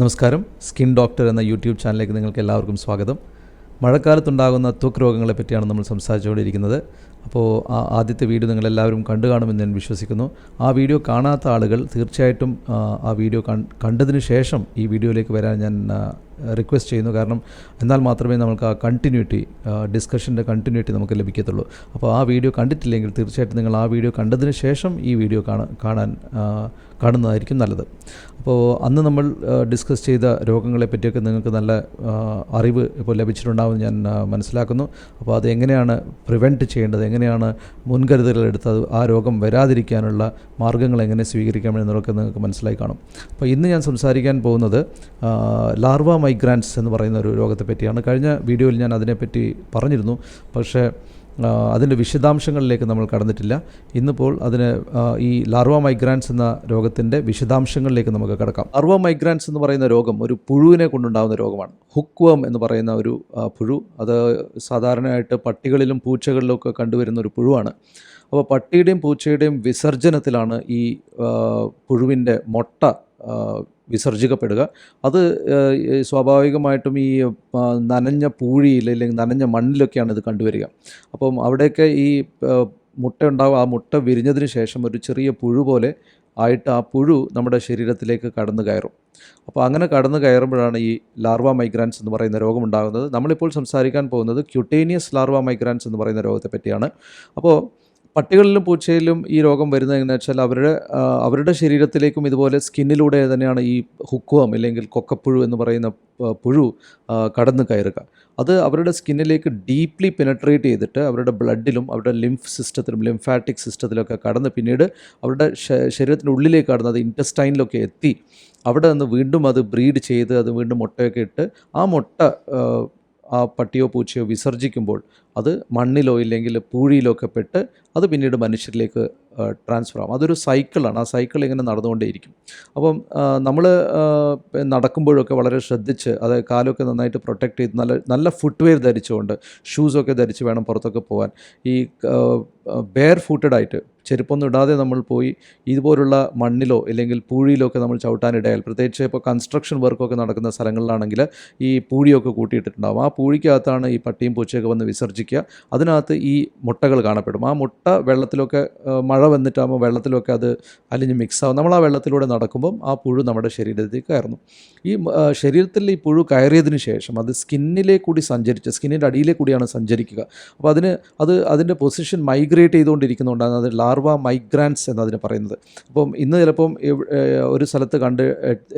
നമസ്കാരം. Skin doctor എന്ന YouTube ചാനലിലേക്ക് നിങ്ങൾക്ക് എല്ലാവർക്കും സ്വാഗതം. മഴക്കാലത്തുണ്ടാകുന്ന ത്വക്ക് രോഗങ്ങളെ പറ്റിയാണ് നമ്മൾ സംസാരിച്ചുകൊണ്ടിരിക്കുന്നത്. അപ്പോൾ ആദ്യത്തെ വീഡിയോ നിങ്ങളെല്ലാവരും കണ്ടു കാണുമെന്ന് ഞാൻ വിശ്വസിക്കുന്നു. ആ വീഡിയോ കാണാത്ത ആളുകൾ തീർച്ചയായിട്ടും ആ വീഡിയോ കണ്ടതിന് ശേഷം ഈ വീഡിയോയിലേക്ക് വരാൻ ഞാൻ റിക്വസ്റ്റ് ചെയ്യുന്നു. കാരണം എന്നാൽ മാത്രമേ നമുക്ക് ആ കണ്ടിന്യൂറ്റി, ഡിസ്കഷൻ്റെ കണ്ടിന്യൂറ്റി നമുക്ക് ലഭിക്കത്തുള്ളൂ. അപ്പോൾ ആ വീഡിയോ കണ്ടിട്ടില്ലെങ്കിൽ തീർച്ചയായിട്ടും നിങ്ങൾ ആ വീഡിയോ കണ്ടതിന് ശേഷം ഈ വീഡിയോ കാണുന്നതായിരിക്കും നല്ലത്. അപ്പോൾ അന്ന് നമ്മൾ ഡിസ്കസ് ചെയ്ത രോഗങ്ങളെ പറ്റിയൊക്കെ നിങ്ങൾക്ക് നല്ല അറിവ് ഇപ്പോൾ ലഭിച്ചിട്ടുണ്ടാകുമെന്ന് ഞാൻ മനസ്സിലാക്കുന്നു. അപ്പോൾ അത് എങ്ങനെയാണ് പ്രിവെൻറ്റ് ചെയ്യേണ്ടത്, എങ്ങനെയാണ് മുൻകരുതലുകൾ എടുത്തത്, ആ രോഗം വരാതിരിക്കാനുള്ള മാർഗ്ഗങ്ങൾ എങ്ങനെ സ്വീകരിക്കാമെന്നതൊക്കെ നിങ്ങൾക്ക് മനസ്സിലായി കാണും. അപ്പോൾ ഇന്ന് ഞാൻ സംസാരിക്കാൻ പോകുന്നത് ലാർവ മൈഗ്രാൻസ് എന്ന് പറയുന്ന ഒരു രോഗത്തെ പറ്റിയാണ്. കഴിഞ്ഞ വീഡിയോയിൽ ഞാൻ അതിനെപ്പറ്റി പറഞ്ഞിരുന്നു, പക്ഷേ അതിൻ്റെ വിശദാംശങ്ങളിലേക്ക് നമ്മൾ കടന്നിട്ടില്ല. ഇന്നിപ്പോൾ ഈ ലാർവ മൈഗ്രാൻസ് എന്ന രോഗത്തിൻ്റെ വിശദാംശങ്ങളിലേക്ക് നമുക്ക് കടക്കാം. ലാർവ മൈഗ്രാൻസ് എന്ന് പറയുന്ന രോഗം ഒരു പുഴുവിനെ കൊണ്ടുണ്ടാകുന്ന രോഗമാണ്. ഹുക്ക്വർം എന്ന് പറയുന്ന ഒരു പുഴു. അത് സാധാരണയായിട്ട് പട്ടികളിലും പൂച്ചകളിലും ഒക്കെ കണ്ടുവരുന്ന ഒരു പുഴുവാണ്. അപ്പോൾ പട്ടിയുടെയും പൂച്ചയുടെയും വിസർജനത്തിലാണ് ഈ പുഴുവിൻ്റെ മുട്ട വിസർജിക്കപ്പെടുക. അത് സ്വാഭാവികമായിട്ടും ഈ നനഞ്ഞ പൂഴിയിൽ അല്ലെങ്കിൽ നനഞ്ഞ മണ്ണിലൊക്കെയാണ് ഇത് കണ്ടുവരിക. അപ്പം അവിടെയൊക്കെ ഈ മുട്ട ഉണ്ടാവും. ആ മുട്ട വിരിഞ്ഞതിന് ശേഷം ഒരു ചെറിയ പുഴു പോലെ ആയിട്ട് ആ പുഴു നമ്മുടെ ശരീരത്തിലേക്ക് കടന്നു കയറും. അപ്പോൾ അങ്ങനെ കടന്നു കയറുമ്പോഴാണ് ഈ ലാർവ മൈഗ്രാൻസ് എന്ന് പറയുന്ന രോഗം ഉണ്ടാകുന്നത്. നമ്മളിപ്പോൾ സംസാരിക്കാൻ പോകുന്നത് ക്യൂട്ടേനിയസ് ലാർവ മൈഗ്രാൻസ് എന്ന് പറയുന്ന രോഗത്തെ പറ്റിയാണ്. അപ്പോൾ പട്ടികളിലും പൂച്ചയിലും ഈ രോഗം വരുന്നത് എങ്ങനെയാണെന്ന് വെച്ചാൽ അവരുടെ ശരീരത്തിലേക്കും ഇതുപോലെ സ്കിന്നിലൂടെ തന്നെയാണ് ഈ ഹുക്ക്വർം അല്ലെങ്കിൽ കൊക്കപ്പുഴു എന്ന് പറയുന്ന പുഴു കടന്നു കയറുക. അത് അവരുടെ സ്കിന്നിലേക്ക് ഡീപ്ലി പെനട്രേറ്റ് ചെയ്തിട്ട് അവരുടെ ബ്ലഡിലും അവരുടെ ലിംഫാറ്റിക് സിസ്റ്റത്തിലൊക്കെ കടന്ന് പിന്നീട് അവരുടെ ശരീരത്തിൻ്റെ ഉള്ളിലേക്ക് കടന്ന് അത് ഇൻറ്റസ്റ്റൈനിലൊക്കെ എത്തി അവിടെ നിന്ന് വീണ്ടും അത് ബ്രീഡ് ചെയ്ത് അത് വീണ്ടും മുട്ടയൊക്കെ ഇട്ട് ആ മുട്ട ആ പട്ടിയോ പൂച്ചയോ വിസർജിക്കുമ്പോൾ അത് മണ്ണിലോ ഇല്ലെങ്കിൽ പൂഴിയിലോ ഒക്കെ പെട്ട് അത് പിന്നീട് മനുഷ്യരിലേക്ക് ട്രാൻസ്ഫർ ആകും. അതൊരു സൈക്കിളാണ്. ആ സൈക്കിൾ ഇങ്ങനെ നടന്നുകൊണ്ടേയിരിക്കും. അപ്പം നമ്മൾ നടക്കുമ്പോഴൊക്കെ വളരെ ശ്രദ്ധിച്ച് അത് കാലൊക്കെ നന്നായിട്ട് പ്രൊട്ടക്റ്റ് ചെയ്ത് നല്ല ഫുട്വെയർ ധരിച്ചുകൊണ്ട് ഷൂസൊക്കെ ധരിച്ച് വേണം പുറത്തൊക്കെ പോകാൻ. ഈ ബെയർ ഫൂട്ടഡായിട്ട് ചെരുപ്പൊന്നും ഇടാതെ നമ്മൾ പോയി ഇതുപോലുള്ള മണ്ണിലോ അല്ലെങ്കിൽ പൂഴിയിലോ ഒക്കെ നമ്മൾ ചവിട്ടാനിടയാൽ, പ്രത്യേകിച്ച് ഇപ്പോൾ കൺസ്ട്രക്ഷൻ വർക്കൊക്കെ നടക്കുന്ന സ്ഥലങ്ങളിലാണെങ്കിൽ ഈ പൂഴിയൊക്കെ കൂട്ടിയിട്ടിട്ടുണ്ടാകും. ആ പൂഴിക്കകത്താണ് ഈ പട്ടിയും പൂച്ചയൊക്കെ വന്ന് വിസർജിക്കുക. അതിനകത്ത് ഈ മുട്ടകൾ കാണപ്പെടും. ആ മുട്ട വെള്ളത്തിലൊക്കെ മഴ വന്നിട്ടാകുമ്പോൾ വെള്ളത്തിലൊക്കെ അത് അലിഞ്ഞ് മിക്സാകും. നമ്മൾ ആ വെള്ളത്തിലൂടെ നടക്കുമ്പം ആ പുഴു നമ്മുടെ ശരീരത്തിലേക്ക് കയറുന്നു. ഈ ശരീരത്തിൽ ഈ പുഴു കയറിയതിന് ശേഷം അത് സ്കിന്നിലേക്ക് കൂടി സ്കിന്നിൻ്റെ അടിയിലേക്ക് കൂടിയാണ് സഞ്ചരിക്കുക. അപ്പോൾ അതിൻ്റെ പൊസിഷൻ മൈഗ്രേറ്റ് ചെയ്തുകൊണ്ടിരിക്കുന്നതുകൊണ്ടാണ് അത് ലാർവ മൈഗ്രാൻസ് എന്നതിന് പറയുന്നത്. അപ്പം ഇന്ന് ചിലപ്പം ഒരു സ്ഥലത്ത്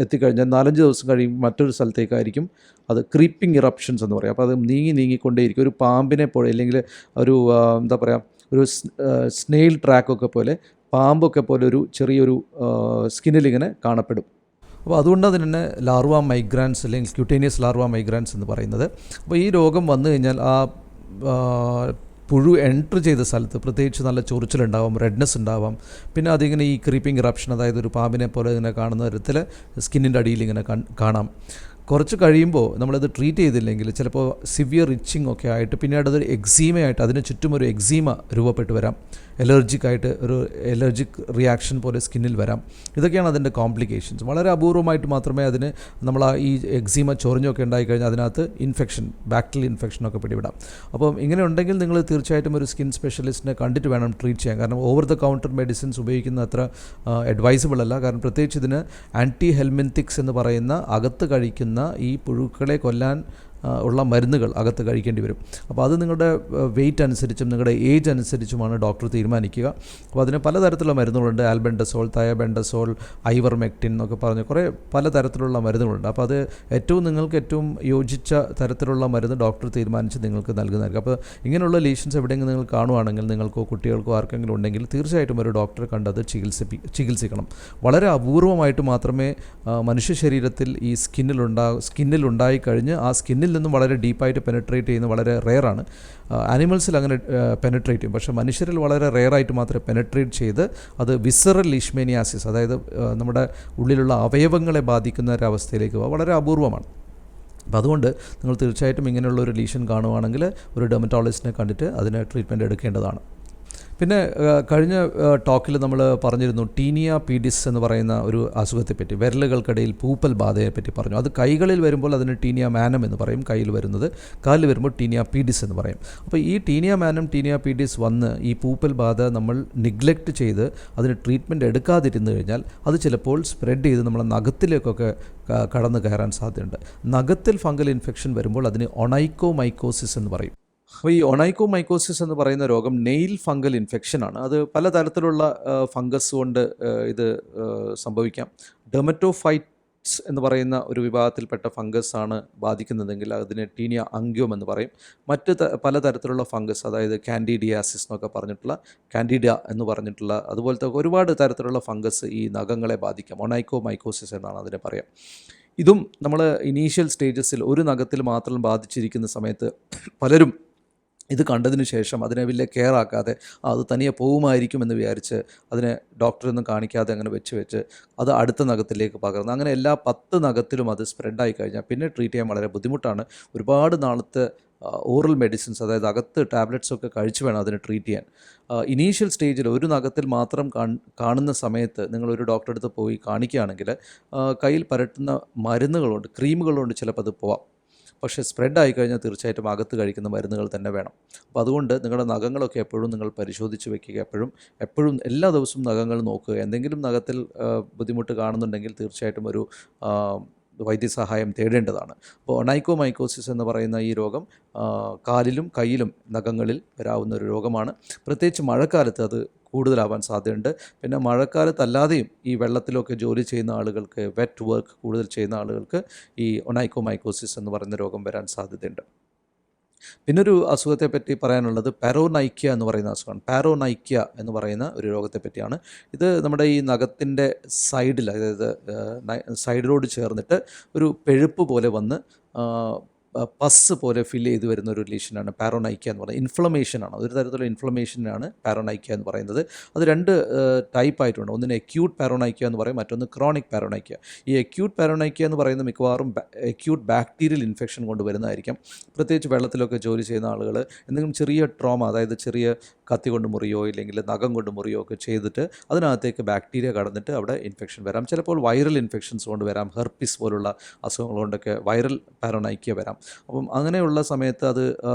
എത്തിക്കഴിഞ്ഞാൽ 4-5 ദിവസം കഴിയുമ്പോൾ മറ്റൊരു സ്ഥലത്തേക്കായിരിക്കും അത് ക്രീപ്പിംഗ് ഇറപ്ഷൻസ് എന്ന് പറയും. അപ്പോൾ അത് നീങ്ങിക്കൊണ്ടേയിരിക്കും. ഒരു പാമ്പിനെ പോലെ അല്ലെങ്കിൽ ഒരു ഒരു സ്നെയിൽ ട്രാക്കൊക്കെ പോലെ പാമ്പൊക്കെ പോലെ ഒരു ചെറിയൊരു സ്കിന്നിലിങ്ങനെ കാണപ്പെടും. അപ്പോൾ അതുകൊണ്ട് തന്നെ ലാർവ മൈഗ്രാൻസ് അല്ലെങ്കിൽ ക്യൂട്ടേനിയസ് ലാർവ മൈഗ്രാൻസ് എന്ന് പറയുന്നത്. അപ്പോൾ ഈ രോഗം വന്നു കഴിഞ്ഞാൽ ആ പുഴു എൻട്രി ചെയ്ത സ്ഥലത്ത് പ്രത്യേകിച്ച് നല്ല ചൊറിച്ചിലുണ്ടാവാം, റെഡ്നെസ് ഉണ്ടാവാം. പിന്നെ അതിങ്ങനെ ഈ ക്രീപ്പിംഗ് ഇറപ്ഷൻ, അതായത് ഒരു പാമ്പിനെ പോലെ ഇങ്ങനെ കാണുന്ന തരത്തിൽ സ്കിന്നിൻ്റെ അടിയിൽ ഇങ്ങനെ കാണാം. കുറച്ച് കഴിയുമ്പോൾ നമ്മളത് ട്രീറ്റ് ചെയ്തില്ലെങ്കിൽ ചിലപ്പോൾ സിവിയർ ഇച്ചിങ് ഒക്കെ ആയിട്ട് പിന്നീട് അതൊരു എക്സീമയായിട്ട് അതിന് ചുറ്റും ഒരു എക്സീമ രൂപപ്പെട്ട് വരാം. എലർജിക്കായിട്ട് ഒരു എലർജിക് റിയാക്ഷൻ പോലെ സ്കിന്നിൽ വരാം. ഇതൊക്കെയാണ് അതിൻ്റെ കോംപ്ലിക്കേഷൻസ്. വളരെ അപൂർവമായിട്ട് മാത്രമേ അതിന് നമ്മൾ ഈ എക്സീമ ചൊറിഞ്ഞൊക്കെ ഉണ്ടായിക്കഴിഞ്ഞാൽ അതിനകത്ത് ബാക്ടീരിയൽ ഇൻഫെക്ഷനൊക്കെ പിടിവിടാം. അപ്പം ഇങ്ങനെ ഉണ്ടെങ്കിൽ നിങ്ങൾ തീർച്ചയായിട്ടും ഒരു സ്കിൻ സ്പെഷ്യലിസ്റ്റിനെ കണ്ടിട്ട് വേണം ട്രീറ്റ് ചെയ്യാൻ. കാരണം ഓവർ ദ കൗണ്ടർ മെഡിസിൻസ് ഉപയോഗിക്കുന്ന അത്ര അഡ്വൈസബിൾ അല്ല. കാരണം പ്രത്യേകിച്ച് ഇതിന് ആൻറ്റി ഹെൽമിന്തിക്സ് എന്ന് പറയുന്ന അകത്ത് കഴിക്കുന്ന ഈ പുഴുക്കളെ കൊല്ലാൻ ഉള്ള മരുന്നുകൾ അകത്ത് കഴിക്കേണ്ടി വരും. അപ്പോൾ അത് നിങ്ങളുടെ വെയിറ്റ് അനുസരിച്ചും നിങ്ങളുടെ ഏജ് അനുസരിച്ചുമാണ് ഡോക്ടർ തീരുമാനിക്കുക. അപ്പോൾ അതിന് പലതരത്തിലുള്ള മരുന്നുകളുണ്ട്. ആൽബെൻഡസോൾ, തയബെൻഡസോൾ, ഐവർമെക്റ്റിൻ എന്നൊക്കെ പറഞ്ഞ് കുറേ പലതരത്തിലുള്ള മരുന്നുകളുണ്ട്. അപ്പോൾ അത് നിങ്ങൾക്ക് ഏറ്റവും യോജിച്ച തരത്തിലുള്ള മരുന്ന് ഡോക്ടർ തീരുമാനിച്ച് നിങ്ങൾക്ക് നൽകുന്നതായിരിക്കും. അപ്പോൾ ഇങ്ങനെയുള്ള ലീഷൻസ് എവിടെയെങ്കിലും നിങ്ങൾ കാണുവാണെങ്കിൽ, നിങ്ങൾക്കോ കുട്ടികൾക്കോ ആർക്കെങ്കിലും ഉണ്ടെങ്കിൽ തീർച്ചയായിട്ടും ഒരു ഡോക്ടറെ കണ്ടത് ചികിത്സിക്കണം. വളരെ അപൂർവമായിട്ട് മാത്രമേ മനുഷ്യ ശരീരത്തിൽ ഈ സ്കിന്നിലുണ്ടായി കഴിഞ്ഞ് ആ സ്കിന്നിൽ നിന്നും വളരെ ഡീപ്പായിട്ട് പെനട്രേറ്റ് ചെയ്യുന്ന വളരെ റെയറാണ്. ആനിമൽസിൽ അങ്ങനെ പെനട്രേറ്റ് ചെയ്യും. പക്ഷേ മനുഷ്യരിൽ വളരെ റെയറായിട്ട് മാത്രമേ പെനട്രേറ്റ് ചെയ്ത് അത് വിസറൽ ലീഷ്മേനിയാസിസ്, അതായത് നമ്മുടെ ഉള്ളിലുള്ള അവയവങ്ങളെ ബാധിക്കുന്ന ഒരവസ്ഥയിലേക്ക് വളരെ അപൂർവമാണ്. അപ്പോൾ അതുകൊണ്ട് നിങ്ങൾ തീർച്ചയായിട്ടും ഇങ്ങനെയുള്ള ഒരു ലീഷൻ കാണുവാണെങ്കിൽ ഒരു ഡെർമറ്റോളജിസ്റ്റിനെ കണ്ടിട്ട് അതിന് ട്രീറ്റ്മെൻറ്റ് എടുക്കേണ്ടതാണ്. പിന്നെ കഴിഞ്ഞ ടോക്കിൽ നമ്മൾ പറഞ്ഞിരുന്നു ടീനിയ പീഡിസ് എന്ന് പറയുന്ന ഒരു അസുഖത്തെപ്പറ്റി, വിരലുകൾക്കിടയിൽ പൂപ്പൽ ബാധയെപ്പറ്റി പറഞ്ഞു. അത് കൈകളിൽ വരുമ്പോൾ അതിന് ടീനിയ മാനം എന്ന് പറയും, കയ്യിൽ വരുന്നത്. കാലിൽ വരുമ്പോൾ ടീനിയ പീഡിസ് എന്ന് പറയും. അപ്പോൾ ഈ ടീനിയ മാനം ടീനിയ പീഡിസ് വന്ന് ഈ പൂപ്പൽ ബാധ നമ്മൾ നിഗ്ലക്റ്റ് ചെയ്ത് അതിന് ട്രീറ്റ്മെൻറ്റ് എടുക്കാതിരുന്നു കഴിഞ്ഞാൽ അത് ചിലപ്പോൾ സ്പ്രെഡ് ചെയ്ത് നമ്മളെ നഖത്തിലേക്കൊക്കെ കടന്നു കയറാൻ സാധ്യതയുണ്ട്. നഖത്തിൽ ഫംഗൽ ഇൻഫെക്ഷൻ വരുമ്പോൾ അതിന് ഒണൈക്കോമൈക്കോസിസ് എന്ന് പറയും. അപ്പോൾ ഈ ഒണൈക്കോമൈക്കോസിസ് എന്ന് പറയുന്ന രോഗം നെയിൽ ഫംഗൽ ഇൻഫെക്ഷനാണ്. അത് പലതരത്തിലുള്ള ഫംഗസ് കൊണ്ട് ഇത് സംഭവിക്കാം. ഡെർമറ്റോഫൈറ്റ്സ് എന്ന് പറയുന്ന ഒരു വിഭാഗത്തിൽപ്പെട്ട ഫംഗസ് ആണ് ബാധിക്കുന്നതെങ്കിൽ അതിനെ ടീനിയ അംഗ്യോം എന്ന് പറയും. മറ്റ് പലതരത്തിലുള്ള ഫംഗസ്, അതായത് കാൻഡിഡിയാസിസ് എന്നൊക്കെ പറഞ്ഞിട്ടുള്ള, കാൻഡിഡ എന്ന് പറഞ്ഞിട്ടുള്ള അതുപോലത്തെ ഒരുപാട് തരത്തിലുള്ള ഫംഗസ് ഈ നഖങ്ങളെ ബാധിക്കാം. ഒണൈക്കോമൈക്കോസിസ് എന്നാണ് അതിനെ പറയാം. ഇതും നമ്മൾ ഇനീഷ്യൽ സ്റ്റേജസിൽ ഒരു നഖത്തിൽ മാത്രം ബാധിച്ചിരിക്കുന്ന സമയത്ത് പലരും ഇത് കണ്ടതിന് ശേഷം അതിനെ വലിയ കെയർ ആക്കാതെ അത് തനിയെ പോകുമായിരിക്കുമെന്ന് വിചാരിച്ച് അതിനെ ഡോക്ടറൊന്നും കാണിക്കാതെ അങ്ങനെ വെച്ച് അത് അടുത്ത നഖത്തിലേക്ക് പകർന്നു. അങ്ങനെ എല്ലാ 10 നഖത്തിലും അത് സ്പ്രെഡായി കഴിഞ്ഞാൽ പിന്നെ ട്രീറ്റ് ചെയ്യാൻ വളരെ ബുദ്ധിമുട്ടാണ്. ഒരുപാട് നാളത്തെ ഓറൽ മെഡിസിൻസ്, അതായത് അകത്ത് ടാബ്ലറ്റ്സൊക്കെ കഴിച്ച് വേണം അതിനെ ട്രീറ്റ് ചെയ്യാൻ. ഇനീഷ്യൽ സ്റ്റേജിൽ ഒരു നഖത്തിൽ മാത്രം കാണുന്ന സമയത്ത് നിങ്ങളൊരു ഡോക്ടറെ അടുത്ത് പോയി കാണിക്കുകയാണെങ്കിൽ കയ്യിൽ പരട്ടുന്ന മരുന്നുകളുണ്ട്, ക്രീമുകളുണ്ട്, ചിലപ്പോൾ അത് പോവാം. പക്ഷേ സ്പ്രെഡ് ആയിക്കഴിഞ്ഞാൽ തീർച്ചയായിട്ടും അകത്ത് കഴിക്കുന്ന മരുന്നുകൾ തന്നെ വേണം. അപ്പോൾ അതുകൊണ്ട് നിങ്ങളുടെ നഖങ്ങളൊക്കെ എപ്പോഴും നിങ്ങൾ പരിശോധിച്ച് വെക്കുക. എപ്പോഴും എല്ലാ ദിവസവും നഖങ്ങൾ നോക്കുക. എന്തെങ്കിലും നഖത്തിൽ ബുദ്ധിമുട്ട് കാണുന്നുണ്ടെങ്കിൽ തീർച്ചയായിട്ടും ഒരു വൈദ്യസഹായം തേടേണ്ടതാണ്. അപ്പോൾ ഒണൈക്കോമൈക്കോസിസ് എന്ന് പറയുന്ന ഈ രോഗം കാലിലും കയ്യിലും നഖങ്ങളിൽ വരാവുന്ന ഒരു രോഗമാണ്. പ്രത്യേകിച്ച് മഴക്കാലത്ത് അത് കൂടുതലാവാൻ സാധ്യതയുണ്ട്. പിന്നെ മഴക്കാലത്തല്ലാതെയും ഈ വെള്ളത്തിലൊക്കെ ജോലി ചെയ്യുന്ന ആളുകൾക്ക്, വെറ്റ് വർക്ക് കൂടുതൽ ചെയ്യുന്ന ആളുകൾക്ക് ഈ ഒണൈക്കോമൈക്കോസിസ് എന്ന് പറയുന്ന രോഗം വരാൻ സാധ്യതയുണ്ട്. പിന്നൊരു അസുഖത്തെപ്പറ്റി പറയാനുള്ളത് പാരോനൈക്യ എന്ന് പറയുന്ന അസുഖമാണ്. പാരോനൈക്യ എന്ന് പറയുന്ന ഒരു രോഗത്തെപ്പറ്റിയാണ്. ഇത് നമ്മുടെ ഈ നഖത്തിൻ്റെ സൈഡിൽ, അതായത് സൈഡിലോട് ചേർന്നിട്ട് ഒരു പെഴുപ്പ് പോലെ വന്ന് പസ് പോലെ ഫില്ല് ചെയ്ത് വരുന്ന ഒരു ലീഷനാണ് പാരോനൈക്യ എന്ന് പറയുന്നത്. ഇൻഫ്ലമേഷനാണ്, ഒരു തരത്തിലുള്ള ഇൻഫ്ലമേഷനാണ് പാരോനൈക്യ എന്ന് പറയുന്നത്. അത് 2 ടൈപ്പായിട്ടുണ്ട്. ഒന്നിന് അക്യൂട്ട് പാരോനൈക്യ എന്ന് പറയും, മറ്റൊന്ന് ക്രോണിക് പാരോനൈക്യ. ഈ അക്യൂട്ട് പാരോനൈക്യ എന്ന് പറയുന്നത് മിക്കവാറും അക്യൂട്ട് ബാക്ടീരിയൽ ഇൻഫെക്ഷൻ കൊണ്ട് വരുന്നതായിരിക്കും. പ്രത്യേകിച്ച് വെള്ളത്തിലൊക്കെ ജോലി ചെയ്യുന്ന ആളുകൾ എന്തെങ്കിലും ചെറിയ ട്രോമ, അതായത് ചെറിയ കത്തി കൊണ്ട് മുറിയോ ഇല്ലെങ്കിൽ നഖം കൊണ്ട് മുറിയോ ഒക്കെ ചെയ്തിട്ട് അതിനകത്തേക്ക് ബാക്ടീരിയ കടന്നിട്ട് അവിടെ ഇൻഫെക്ഷൻ വരാം. ചിലപ്പോൾ വൈറൽ ഇൻഫെക്ഷൻസ് കൊണ്ട് വരാം. ഹെർപ്പിസ് പോലുള്ള അസുഖങ്ങൾ കൊണ്ടൊക്കെ വൈറൽ പാരോനൈക്യ വരാം. അപ്പം അങ്ങനെയുള്ള സമയത്ത് അത്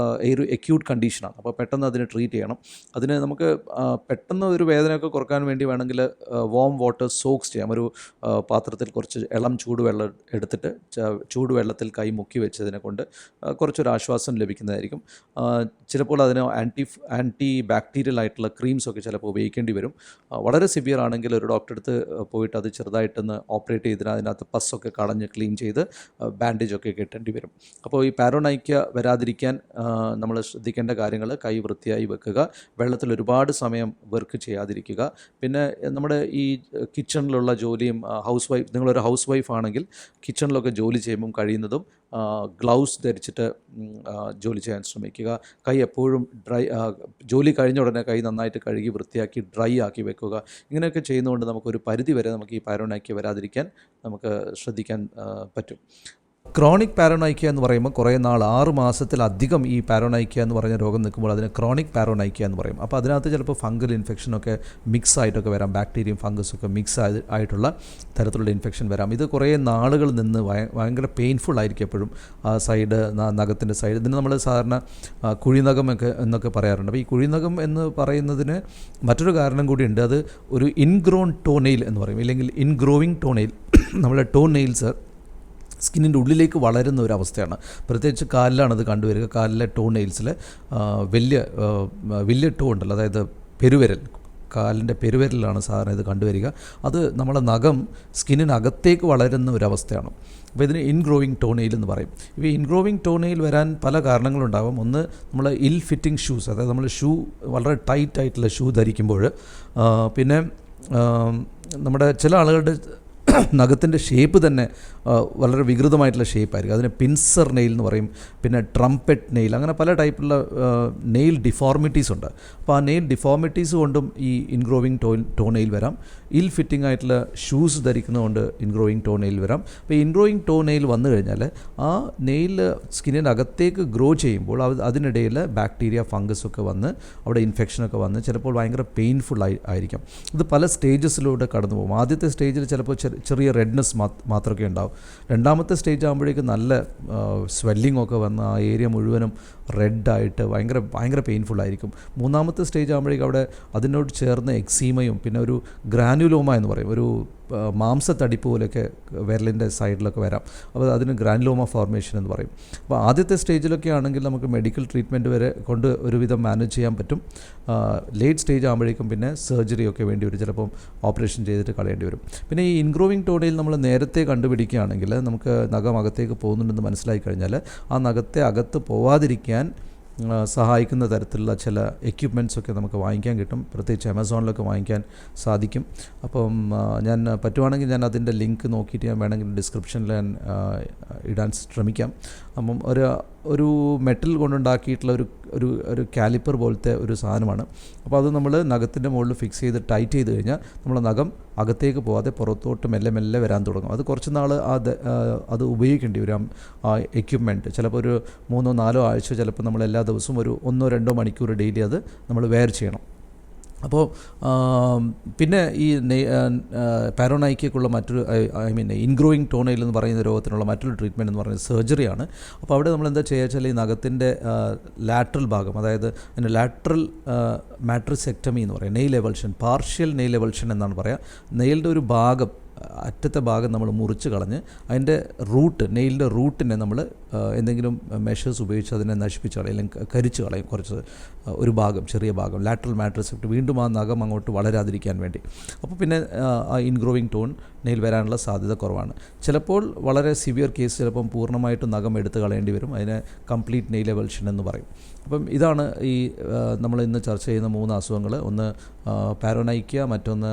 ഒരു അക്യൂട്ട് കണ്ടീഷനാണ്. അപ്പോൾ പെട്ടെന്ന് അതിനെ ട്രീറ്റ് ചെയ്യണം. അതിന് നമുക്ക് പെട്ടെന്ന് ഒരു വേദനയൊക്കെ കുറക്കാൻ വേണ്ടി വേണമെങ്കിൽ വാം വാട്ടർ സോക്സ് ചെയ്യാം. ഒരു പാത്രത്തിൽ കുറച്ച് ഇളം ചൂടുവെള്ളം എടുത്തിട്ട് ചൂടുവെള്ളത്തിൽ കൈ മുക്കി വെച്ചതിനെ കൊണ്ട് കുറച്ചൊരു ആശ്വാസം ലഭിക്കുന്നതായിരിക്കും. ചിലപ്പോൾ അതിന് ആൻറ്റി ബാക്ടീരിയൽ ആയിട്ടുള്ള ക്രീംസൊക്കെ ചിലപ്പോൾ ഉപയോഗിക്കേണ്ടി വരും. വളരെ സിവിയർ ആണെങ്കിൽ ഒരു ഡോക്ടറെ അടുത്ത് പോയിട്ട് അത് ചെറുതായിട്ടൊന്ന് ഓപ്പറേറ്റ് ചെയ്തിട്ട് അതിനകത്ത് പസ്സൊക്കെ കളഞ്ഞ് ക്ലീൻ ചെയ്ത് ബാൻഡേജൊക്കെ കെട്ടേണ്ടി വരും. അപ്പോൾ ഈ പാരോനൈക്യ വരാതിരിക്കാൻ നമ്മൾ ശ്രദ്ധിക്കേണ്ട കാര്യങ്ങൾ: കൈ വൃത്തിയായി വെക്കുക, വെള്ളത്തിൽ ഒരുപാട് സമയം വർക്ക് ചെയ്യാതിരിക്കുക, പിന്നെ നമ്മുടെ ഈ കിച്ചണിലുള്ള ജോലിയും നിങ്ങളൊരു ഹൗസ് വൈഫ് ആണെങ്കിൽ കിച്ചണിലൊക്കെ ജോലി ചെയ്യുമ്പം കഴിയുന്നതും ഗ്ലൗസ് ധരിച്ചിട്ട് ജോലി ചെയ്യാൻ ശ്രമിക്കുക. കൈ എപ്പോഴും ജോലി കഴിഞ്ഞ ഉടനെ കൈ നന്നായിട്ട് കഴുകി വൃത്തിയാക്കി ഡ്രൈ ആക്കി വെക്കുക. ഇങ്ങനെയൊക്കെ ചെയ്യുന്നതുകൊണ്ട് നമുക്കൊരു പരിധി വരെ നമുക്ക് ഈ പാരോനൈക്യ വരാതിരിക്കാൻ നമുക്ക് ശ്രദ്ധിക്കാൻ പറ്റും. ക്രോണിക് പാരോനൈക്യ എന്ന് പറയുമ്പോൾ കുറേ നാൾ 6 മാസത്തിലധികം ഈ പാരോനൈക്യ എന്ന് പറഞ്ഞ രോഗം നിൽക്കുമ്പോൾ അതിന് ക്രോണിക് പാരോനൈക്യ എന്ന് പറയും. അപ്പോൾ അതിനകത്ത് ചിലപ്പോൾ ഫംഗൽ ഇൻഫെക്ഷനൊക്കെ മിക്സ് ആയിട്ടൊക്കെ വരാം. ബാക്ടീരിയയും ഫംഗസൊക്കെ മിക്സ് ആയിട്ടുള്ള തരത്തിലുള്ള ഇൻഫെക്ഷൻ വരാം. ഇത് കുറേ നാളുകൾ നിന്ന് ഭയങ്കര പെയിൻഫുൾ ആയിരിക്കും എപ്പോഴും ആ സൈഡ്, നഖത്തിൻ്റെ സൈഡ്. ഇതിന് നമ്മൾ സാധാരണ കുഴിനഖം എന്നൊക്കെ പറയാറുണ്ട്. അപ്പോൾ ഈ കുഴിനഖം എന്ന് പറയുന്നതിന് മറ്റൊരു കാരണം കൂടിയുണ്ട്. അത് ഒരു ഇൻഗ്രോൺ ടോ നെയിൽ എന്ന് പറയും, ഇല്ലെങ്കിൽ ഇൻഗ്രോവിങ് ടോ നെയിൽ. നമ്മുടെ ടോ നെയിൽസ് സ്കിന്നിൻ്റെ ഉള്ളിലേക്ക് വളരുന്ന ഒരു അവസ്ഥയാണ്. പ്രത്യേകിച്ച് കാലിലാണത് കണ്ടുവരിക. കാലിലെ ടോ നെയിൽസിൽ വലിയ ടോ ഉണ്ടല്ലോ, അതായത് പെരുവിരൽ, കാലിൻ്റെ പെരുവിരലിലാണ് സാധാരണ ഇത് കണ്ടുവരിക. അത് നമ്മളെ നഖം സ്കിന്നിനകത്തേക്ക് വളരുന്ന ഒരവസ്ഥയാണ്. അപ്പോൾ ഇതിന് ഇൻഗ്രോവിങ് ടോ നെയിൽ എന്ന് പറയും. ഇപ്പോൾ ഇൻഗ്രോവിങ് ടോ നെയിൽ വരാൻ പല കാരണങ്ങളുണ്ടാകും. ഒന്ന്, നമ്മൾ ഇൽ ഫിറ്റിംഗ് ഷൂസ്, അതായത് നമ്മൾ വളരെ ടൈറ്റായിട്ടുള്ള ഷൂ ധരിക്കുമ്പോൾ, പിന്നെ നമ്മുടെ ചില ആളുകളുടെ നഖത്തിൻ്റെ ഷേപ്പ് തന്നെ വളരെ വികൃതമായിട്ടുള്ള ഷേപ്പായിരിക്കും. അതിന് പിൻസർ നെയിൽ എന്ന് പറയും, പിന്നെ ട്രംപെറ്റ് നെയിൽ, അങ്ങനെ പല ടൈപ്പുള്ള നെയിൽ ഡിഫോർമിറ്റീസ് ഉണ്ട്. അപ്പോൾ ആ നെയിൽ ഡിഫോർമിറ്റീസ് കൊണ്ടും ഈ ഇൻഗ്രോവിങ് ടോ നെയിൽ വരാം. ഇൽ ഫിറ്റിംഗ് ആയിട്ടുള്ള ഷൂസ് ധരിക്കുന്നതുകൊണ്ട് ഇൻഗ്രോയിങ് ടോ നെയിൽ വരാം. അപ്പോൾ ഇൻഗ്രോയിങ് ടോ നെയിൽ വന്നു കഴിഞ്ഞാൽ ആ നെയിൽ സ്കിന്നിൻ്റെ അകത്തേക്ക് ഗ്രോ ചെയ്യുമ്പോൾ അതിനിടയിൽ ബാക്ടീരിയ, ഫംഗസ് ഒക്കെ വന്ന് അവിടെ ഇൻഫെക്ഷനൊക്കെ വന്ന് ചിലപ്പോൾ ഭയങ്കര പെയിൻഫുൾ ആയിരിക്കും. ഇത് പല സ്റ്റേജസിലൂടെ കടന്നു പോകും. ആദ്യത്തെ സ്റ്റേജിൽ ചിലപ്പോൾ ചെറിയ റെഡ്നെസ് മാത്രമൊക്കെ ഉണ്ടാവും. രണ്ടാമത്തെ സ്റ്റേജ് ആകുമ്പോഴേക്കും നല്ല സ്വെല്ലിംഗ് ഒക്കെ വന്ന് ആ ഏരിയ മുഴുവനും റെഡായിട്ട് ഭയങ്കര പെയിൻഫുൾ ആയിരിക്കും. മൂന്നാമത്തെ സ്റ്റേജ് ആകുമ്പോഴേക്കും അവിടെ അതിനോട് ചേർന്ന് എക്സീമയും പിന്നെ ഒരു ഗ്രാനുലോമ എന്ന് പറയും, ഒരു മാംസത്തടിപ്പ് പോലെയൊക്കെ വിരലിൻ്റെ സൈഡിലൊക്കെ വരാം. അപ്പോൾ അതിന് ഗ്രാനുലോമ ഫോർമേഷൻ എന്ന് പറയും. അപ്പോൾ ആദ്യത്തെ സ്റ്റേജിലൊക്കെ ആണെങ്കിൽ നമുക്ക് മെഡിക്കൽ ട്രീറ്റ്മെൻറ്റ് വരെ കൊണ്ട് ഒരുവിധം മാനേജ് ചെയ്യാൻ പറ്റും. ലേറ്റ് സ്റ്റേജ് ആകുമ്പോഴേക്കും പിന്നെ സർജറി ഒക്കെ വേണ്ടി വരും, ചിലപ്പം ഓപ്പറേഷൻ ചെയ്തിട്ട് കളയേണ്ടി വരും. പിന്നെ ഈ ഇൻഗ്രോവിങ് ടോണിൽ നമ്മൾ നേരത്തെ കണ്ടുപിടിക്കുകയാണെങ്കിൽ നമുക്ക് നഖം അകത്തേക്ക് പോകുന്നുണ്ടെന്ന് മനസ്സിലായി കഴിഞ്ഞാൽ ആ നഖത്തെ അകത്ത് പോവാതിരിക്കാൻ സഹായിക്കുന്ന തരത്തിലുള്ള ചില എക്യുപ്മെൻറ്റ്സൊക്കെ നമുക്ക് വാങ്ങിക്കാൻ കിട്ടും. പ്രത്യേകിച്ച് ആമസോണിലൊക്കെ വാങ്ങിക്കാൻ സാധിക്കും. അപ്പം ഞാൻ പറ്റുവാണെങ്കിൽ ഞാൻ അതിൻ്റെ ലിങ്ക് നോക്കിയിട്ട് ഞാൻ വേണമെങ്കിൽ ഡിസ്ക്രിപ്ഷനിൽ ഞാൻ ഇടാൻ ശ്രമിക്കാം. അപ്പം ഒരു മെറ്റൽ കൊണ്ടുണ്ടാക്കിയിട്ടുള്ള ഒരു കാലിപ്പർ പോലത്തെ ഒരു സാധനമാണ്. അപ്പോൾ അത് നമ്മൾ നഖത്തിൻ്റെ മുകളിൽ ഫിക്സ് ചെയ്ത് ടൈറ്റ് ചെയ്ത് കഴിഞ്ഞാൽ നമ്മൾ നഖം അകത്തേക്ക് പോകാതെ പുറത്തോട്ട് മെല്ലെ വരാൻ തുടങ്ങും. അത് കുറച്ച് നാൾ അത് ഉപയോഗിക്കേണ്ടി വരും ആ എക്യുപ്മെൻറ്റ്. ചിലപ്പോൾ ഒരു 3-4 ആഴ്ച, ചിലപ്പോൾ നമ്മൾ എല്ലാ ദിവസവും ഒരു 1-2 മണിക്കൂർ ഡെയിലി അത് നമ്മൾ വെയർ ചെയ്യണം. അപ്പോൾ പിന്നെ ഈ പാരോനൈക്കയ്ക്കുള്ള മറ്റൊരു ഇൻഗ്രോയിങ് ടോണയിൽ എന്ന് പറയുന്ന രോഗത്തിനുള്ള മറ്റൊരു ട്രീറ്റ്മെൻറ്റ് എന്ന് പറയുന്നത് സർജറിയാണ്. അപ്പോൾ അവിടെ നമ്മൾ എന്താ ചെയ്യുക വെച്ചാൽ ഈ നഖത്തിൻ്റെ ലാറ്ററൽ ഭാഗം, അതായത് അതിൻ്റെ ലാറ്ററൽ മാട്രിസെക്ടമി എന്ന് പറയും, നെയിൽ എവൾഷൻ, പാർഷ്യൽ നെയിൽ എവൾഷൻ എന്നാണ് പറയുക. നെയിലിൻ്റെ ഒരു ഭാഗം, അറ്റത്തെ ഭാഗം നമ്മൾ മുറിച്ച് കളഞ്ഞ് അതിൻ്റെ നെയിലിൻ്റെ റൂട്ടിനെ നമ്മൾ എന്തെങ്കിലും മെഷേഴ്സ് ഉപയോഗിച്ച് അതിനെ നശിപ്പിച്ച് കളയും, അല്ലെങ്കിൽ കരിച്ച് കളയും കുറച്ച് ഒരു ഭാഗം, ചെറിയ ഭാഗം, ലാറ്ററൽ മാട്രിസെപ്റ്റ്, വീണ്ടും ആ നഖം അങ്ങോട്ട് വളരാതിരിക്കാൻ വേണ്ടി. അപ്പോൾ പിന്നെ ആ ഇൻഗ്രോവിങ് ടോൺ നെയിൽ വരാനുള്ള സാധ്യത കുറവാണ്. ചിലപ്പോൾ വളരെ സിവിയർ കേസ് ചിലപ്പം പൂർണ്ണമായിട്ടും നഖം എടുത്ത് കളയേണ്ടി വരും. അതിനെ കംപ്ലീറ്റ് നെയിൽ എവൾഷൻ എന്ന് പറയും. അപ്പം ഇതാണ് ഈ നമ്മൾ ഇന്ന് ചർച്ച ചെയ്യുന്ന 3 അസുഖങ്ങൾ. ഒന്ന് പാരോനൈക്യ, മറ്റൊന്ന്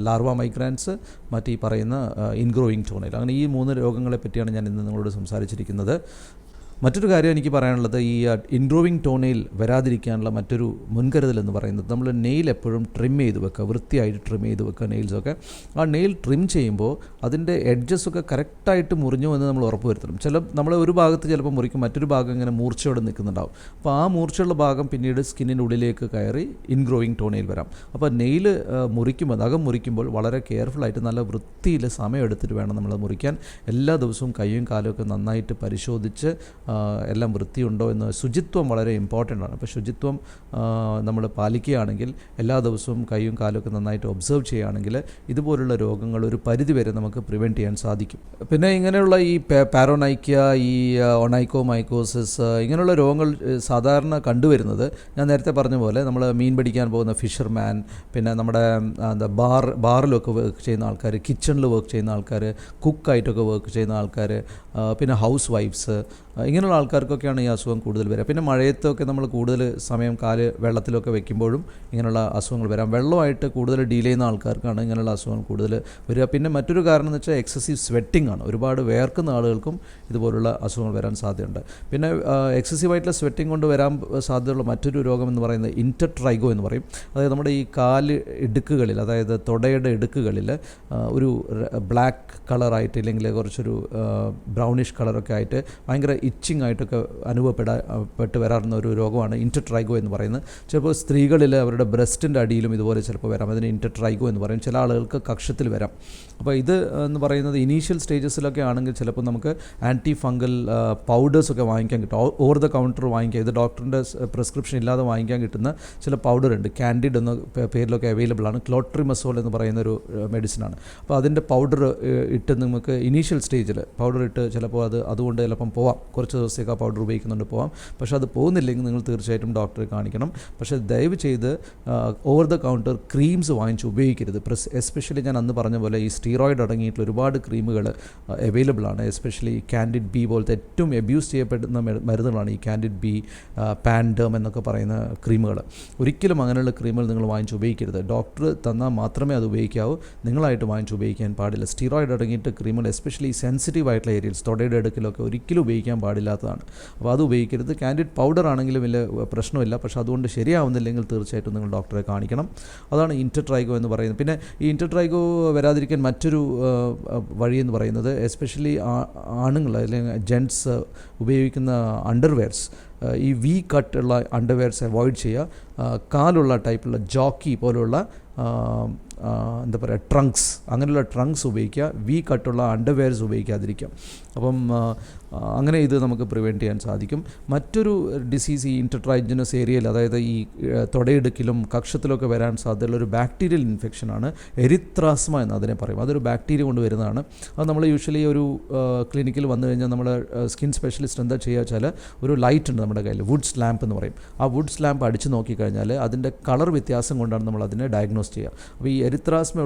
ലാർവ മൈഗ്രാൻസ്, മറ്റീ പറയുന്ന ഇൻഗ്രോയിങ് ടോണയിൽ. അങ്ങനെ ഈ 3 രോഗങ്ങളെ പറ്റിയാണ് ഞാൻ ഇന്ന് നിങ്ങളോട് സംസാരിച്ചിരിക്കുന്നത്. മറ്റൊരു കാര്യം എനിക്ക് പറയാനുള്ളത്, ഈ ഇൻഗ്രോവിങ് ടോനെയിൽ വരാതിരിക്കാനുള്ള മറ്റൊരു മുൻകരുതൽ എന്ന് പറയുന്നത്, നമ്മൾ നെയിൽ എപ്പോഴും ട്രിം ചെയ്ത് വെക്കുക, വൃത്തിയായിട്ട് ട്രിം ചെയ്ത് വെക്കുക നെയിൽസൊക്കെ. ആ നെയിൽ ട്രിം ചെയ്യുമ്പോൾ അതിൻ്റെ എഡ്ജസൊക്കെ കറക്റ്റായിട്ട് മുറിഞ്ഞു എന്ന് നമ്മൾ ഉറപ്പ് വരുത്തണം. നമ്മൾ ഒരു ഭാഗത്ത് ചിലപ്പോൾ മുറിക്കും, മറ്റൊരു ഭാഗം ഇങ്ങനെ മൂർച്ചയോടെ നിൽക്കുന്നുണ്ടാവും. അപ്പോൾ ആ മൂർച്ചയുള്ള ഭാഗം പിന്നീട് സ്കിന്നിൻ്റെ ഉള്ളിലേക്ക് കയറി ഇൻഗ്രോയിങ് ടോനെയിൽ വരാം. അപ്പോൾ നെയിൽ നഖം മുറിക്കുമ്പോൾ വളരെ കെയർഫുള്ളായിട്ട് നല്ല വൃത്തിയിൽ സമയമെടുത്തിട്ട് വേണം നമ്മൾ മുറിക്കാൻ. എല്ലാ ദിവസവും കൈയും കാലും ഒക്കെ നന്നായിട്ട് പരിശോധിച്ച് എല്ലാം വൃത്തിയുണ്ടോ എന്ന്. ശുചിത്വം വളരെ ഇമ്പോർട്ടൻ്റ് ആണ്. അപ്പോൾ ശുചിത്വം നമ്മൾ പാലിക്കുകയാണെങ്കിൽ, എല്ലാ ദിവസവും കൈയും കാലുമൊക്കെ നന്നായിട്ട് ഒബ്സർവ് ചെയ്യുകയാണെങ്കിൽ ഇതുപോലുള്ള രോഗങ്ങൾ ഒരു പരിധിവരെ നമുക്ക് പ്രിവെൻറ്റ് ചെയ്യാൻ സാധിക്കും. പിന്നെ ഇങ്ങനെയുള്ള ഈ പാരോനൈക്യ, ഈ ഒണൈക്കോമൈക്കോസിസ്, ഇങ്ങനെയുള്ള രോഗങ്ങൾ സാധാരണ കണ്ടുവരുന്നത് ഞാൻ നേരത്തെ പറഞ്ഞ പോലെ നമ്മൾ മീൻ പിടിക്കാൻ പോകുന്ന ഫിഷർമാൻ, പിന്നെ നമ്മുടെ ബാറിലൊക്കെ വർക്ക് ചെയ്യുന്ന ആൾക്കാർ, കിച്ചണിൽ വർക്ക് ചെയ്യുന്ന ആൾക്കാർ, കുക്കായിട്ടൊക്കെ വർക്ക് ചെയ്യുന്ന ആൾക്കാർ, പിന്നെ ഹൗസ് വൈഫ്സ്, ഇങ്ങനെയുള്ള ആൾക്കാർക്കൊക്കെയാണ് ഈ അസുഖം കൂടുതൽ വരിക. പിന്നെ മഴയത്തൊക്കെ നമ്മൾ കൂടുതൽ സമയം വെള്ളത്തിലൊക്കെ വെക്കുമ്പോഴും ഇങ്ങനെയുള്ള അസുഖങ്ങൾ വരാം. വെള്ളമായിട്ട് കൂടുതൽ ഡീൽ ചെയ്യുന്ന ആൾക്കാർക്കാണ് ഇങ്ങനെയുള്ള അസുഖങ്ങൾ കൂടുതൽ വരിക. പിന്നെ മറ്റൊരു കാരണം എന്ന് വെച്ചാൽ എക്സസീവ് സ്വെറ്റിംഗ് ആണ്. ഒരുപാട് വേർക്കുന്ന ആളുകൾക്കും ഇതുപോലുള്ള അസുഖങ്ങൾ വരാൻ സാധ്യതയുണ്ട്. പിന്നെ എക്സസീവായിട്ടുള്ള സ്വെറ്റിംഗ് കൊണ്ട് വരാൻ സാധ്യതയുള്ള മറ്റൊരു രോഗം എന്ന് പറയുന്നത് ഇൻറ്റർട്രൈഗോ എന്ന് പറയും. അതായത് നമ്മുടെ ഈ കാല് ഇടുക്കുകളിൽ, അതായത് തുടയുടെ ഇടുക്കുകളിൽ ഒരു ബ്ലാക്ക് കളറായിട്ട്, ഇല്ലെങ്കിൽ കുറച്ചൊരു ബ്രൗണിഷ് കളറൊക്കെ ആയിട്ട് ഭയങ്കര ഇച്ചിങ് ആയിട്ടൊക്കെ അനുഭവപ്പെട്ട് വരാറുന്ന ഒരു രോഗമാണ് ഇൻറ്റർട്രൈഗോ എന്ന് പറയുന്നത്. ചിലപ്പോൾ സ്ത്രീകളിൽ അവരുടെ ബ്രസ്റ്റിൻ്റെ അടിയിലും ഇതുപോലെ ചിലപ്പോൾ വരാം. അതിന് ഇൻറ്റർട്രൈഗോ എന്ന് പറയും. ചില ആളുകൾക്ക് കക്ഷത്തിൽ വരാം. അപ്പോൾ ഇത് എന്ന് പറയുന്നത് ഇനീഷ്യൽ സ്റ്റേജസിലൊക്കെ ആണെങ്കിൽ ചിലപ്പോൾ നമുക്ക് ആൻറ്റി ഫംഗൽ പൗഡേഴ്സൊക്കെ വാങ്ങിക്കാൻ കിട്ടും. ഓവർ ദ കൗണ്ടർ വാങ്ങിക്കാം. ഇത് ഡോക്ടറിൻ്റെ പ്രിസ്ക്രിപ്ഷൻ ഇല്ലാതെ വാങ്ങിക്കാൻ കിട്ടുന്ന ചില പൗഡറുണ്ട്. കാൻഡിഡ് എന്ന പേരിലൊക്കെ അവൈലബിൾ ആണ്. ക്ലോട്രിമസോൾ എന്ന് പറയുന്ന ഒരു മെഡിസിനാണ്. അപ്പോൾ അതിൻ്റെ പൗഡർ ഇട്ട് നമുക്ക് ഇനീഷ്യൽ സ്റ്റേജിൽ പൗഡർ ഇട്ട് ചിലപ്പോൾ അതുകൊണ്ട് ചിലപ്പം പോവാം കുറച്ച് ദിവസത്തേക്ക് ആ പൗഡർ ഉപയോഗിക്കുന്നുണ്ട് പോകാം. പക്ഷേ അത് പോകുന്നില്ലെങ്കിൽ നിങ്ങൾ തീർച്ചയായിട്ടും ഡോക്ടറെ കാണിക്കണം. പക്ഷേ ദയവ് ചെയ്ത് ഓവർ ദ കൗണ്ടർ ക്രീംസ് വാങ്ങിച്ച് ഉപയോഗിക്കരുത്. എസ്പെഷ്യലി ഞാൻ അന്ന് പറഞ്ഞ പോലെ ഈ സ്റ്റീറോയിഡ് അടങ്ങിയിട്ടുള്ള ഒരുപാട് ക്രീമുകൾ അവൈലബിൾ ആണ്. എസ്പെഷ്യലി കാൻഡിഡ് ബി പോലത്തെ ഏറ്റവും അബ്യൂസ് ചെയ്യപ്പെടുന്ന മരുന്നുകളാണ് ഈ കാൻഡിഡ് ബി, പാൻഡേം എന്നൊക്കെ പറയുന്ന ക്രീമുകൾ. ഒരിക്കലും അങ്ങനെയുള്ള ക്രീമുകൾ നിങ്ങൾ വാങ്ങിച്ച് ഉപയോഗിക്കരുത്. ഡോക്ടർ തന്നാൽ മാത്രമേ അത് ഉപയോഗിക്കാവൂ. നിങ്ങളായിട്ട് വാങ്ങിച്ച് ഉപയോഗിക്കാൻ പാടില്ല. സ്റ്റീറോയിഡ് അടങ്ങിയിട്ട് ക്രീമുകൾ എസ്പെഷ്യലി സെൻസിറ്റീവ് ആയിട്ടുള്ള ഏരിയസ്, തൊടയുടെ അടുക്കിലൊക്കെ ഒരിക്കലും ഉപയോഗിക്കാൻ പാടില്ലാത്തതാണ്. അപ്പോൾ അത് ഉപയോഗിക്കരുത്. കാൻഡിഡ് പൗഡർ ആണെങ്കിലും വലിയ പ്രശ്നമില്ല. പക്ഷേ അതുകൊണ്ട് ശരിയാവുന്നില്ലെങ്കിൽ തീർച്ചയായിട്ടും നിങ്ങൾ ഡോക്ടറെ കാണിക്കണം. അതാണ് ഇൻറ്റർട്രൈഗോ എന്ന് പറയുന്നത്. പിന്നെ ഈ ഇൻറ്റർട്രൈഗോ വരാതിരിക്കാൻ മറ്റൊരു വഴിയെന്ന് പറയുന്നത് എസ്പെഷ്യലി ആണുങ്ങൾ അല്ലെങ്കിൽ ജെൻറ്റ്സ് ഉപയോഗിക്കുന്ന അണ്ടർവെയർസ്, ഈ വി കട്ടുള്ള അണ്ടർവെയർസ് അവോയ്ഡ് ചെയ്യുക. കാലുള്ള ടൈപ്പുള്ള ജോക്കി പോലുള്ള എന്താ പറയുക, ട്രങ്ക്സ്, അങ്ങനെയുള്ള ട്രങ്ക്സ് ഉപയോഗിക്കുക. വി കട്ടുള്ള അണ്ടർവെയർസ് ഉപയോഗിക്കാതിരിക്കാം. അപ്പം അങ്ങനെ ഇത് നമുക്ക് പ്രിവെൻറ്റ് ചെയ്യാൻ സാധിക്കും. മറ്റൊരു ഡിസീസ് ഈ ഇൻറ്റർട്രൈജനസ് ഏരിയയിൽ, അതായത് ഈ തൊടയിടുക്കിലും കക്ഷത്തിലൊക്കെ വരാൻ സാധ്യതയുള്ള ഒരു ബാക്ടീരിയൽ ഇൻഫെക്ഷനാണ് എരിത്രാസ്മ എന്ന് അതിനെ പറയും. അതൊരു ബാക്ടീരിയ കൊണ്ട് വരുന്നതാണ്. അത് നമ്മൾ യൂഷ്വലി ഒരു ക്ലിനിക്കിൽ വന്നു കഴിഞ്ഞാൽ നമ്മൾ സ്കിൻ സ്പെഷ്യലിസ്റ്റ് എന്താ ചെയ്യുക വെച്ചാൽ, ഒരു ലൈറ്റ് ഉണ്ട് നമ്മുടെ കയ്യിൽ, വുഡ്സ് ലാമ്പ് എന്ന് പറയും. ആ വുഡ്സ് ലാമ്പ് അടിച്ച് നോക്കിക്കഴിഞ്ഞാൽ അതിൻ്റെ കളർ വ്യത്യാസം കൊണ്ടാണ് നമ്മൾ അതിനെ ഡയഗ്നോസ് ചെയ്യുക. അപ്പോൾ ഈ എരിത്രാസ്മ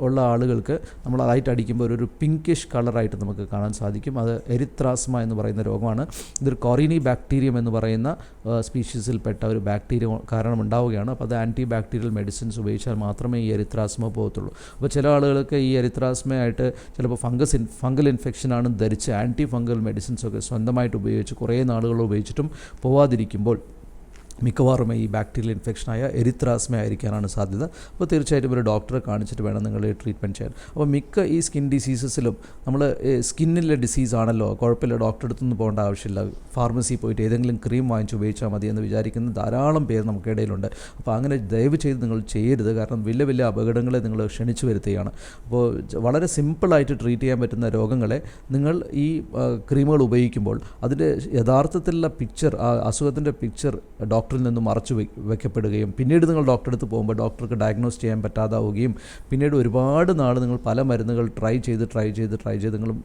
ഉള്ള ആളുകൾക്ക് നമ്മൾ ലൈറ്റ് അടിക്കുമ്പോൾ ഒരു പിങ്കിഷ് കളറായിട്ട് നമുക്ക് കാണാൻ സാധിക്കും. അത് എരിത്രാസ്മ എന്ന് പറയുന്ന രോഗമാണ്. ഇതൊരു കൊറീനി ബാക്ടീരിയം എന്ന് പറയുന്ന സ്പീഷീസിൽപ്പെട്ട ഒരു ബാക്ടീരിയ കാരണം ഉണ്ടാവുകയാണ്. അപ്പോൾ അത് ആൻറ്റി ബാക്ടീരിയൽ മെഡിസിൻസ് ഉപയോഗിച്ചാൽ മാത്രമേ ഈ എരിത്രാസ്മ പോകത്തുള്ളൂ. അപ്പോൾ ചില ആളുകൾക്ക് ഈ എരിത്രാസ്മയായിട്ട് ചിലപ്പോൾ ഫംഗൽ ഇൻഫെക്ഷനാണ് ധരിച്ച് ആൻറ്റി ഫംഗൽ മെഡിസിൻസൊക്കെ സ്വന്തമായിട്ട് ഉപയോഗിച്ച് കുറേ നാളുകൾ ഉപയോഗിച്ചിട്ടും പോവാതിരിക്കുമ്പോൾ മിക്കവാറും ഈ ബാക്ടീരിയൽ ഇൻഫെക്ഷനായ എരിത്രാസ്മ ആയിരിക്കാനാണ് സാധ്യത. അപ്പോൾ തീർച്ചയായിട്ടും ഒരു ഡോക്ടറെ കാണിച്ചിട്ട് വേണം നിങ്ങൾ ട്രീറ്റ്മെൻറ്റ് ചെയ്യാൻ. അപ്പോൾ മിക്ക ഈ സ്കിൻ ഡിസീസസിലും നമ്മൾ സ്കിന്നിലെ ഡിസീസ് ആണല്ലോ, കുഴപ്പമില്ല, ഡോക്ടറെ അടുത്തൊന്നും പോകേണ്ട ആവശ്യമില്ല, ഫാർമസി പോയിട്ട് ഏതെങ്കിലും ക്രീം വാങ്ങിച്ച് ഉപയോഗിച്ചാൽ മതി എന്ന് വിചാരിക്കുന്ന ധാരാളം പേര് നമുക്കിടയിലുണ്ട്. അപ്പോൾ അങ്ങനെ ദയവ് ചെയ്ത് നിങ്ങൾ ചെയ്യരുത്. കാരണം വലിയ വലിയ അപകടങ്ങളെ നിങ്ങൾ ക്ഷണിച്ചു വരുത്തുകയാണ്. അപ്പോൾ വളരെ സിമ്പിളായിട്ട് ട്രീറ്റ് ചെയ്യാൻ പറ്റുന്ന രോഗങ്ങളെ നിങ്ങൾ ഈ ക്രീമുകൾ ഉപയോഗിക്കുമ്പോൾ അതിൻ്റെ യഥാർത്ഥത്തിലുള്ള പിക്ചർ, ആ അസുഖത്തിൻ്റെ പിക്ചർ ഡോക്ടറിൽ നിന്ന് മറച്ചു വയ്ക്കപ്പെടുകയും പിന്നീട് നിങ്ങൾ ഡോക്ടറെ അടുത്ത് പോകുമ്പോൾ ഡോക്ടർക്ക് ഡയഗ്നോസ് ചെയ്യാൻ പറ്റാതാവുകയും പിന്നീട് ഒരുപാട് നാൾ നിങ്ങൾ പല മരുന്നുകൾ ട്രൈ ചെയ്ത്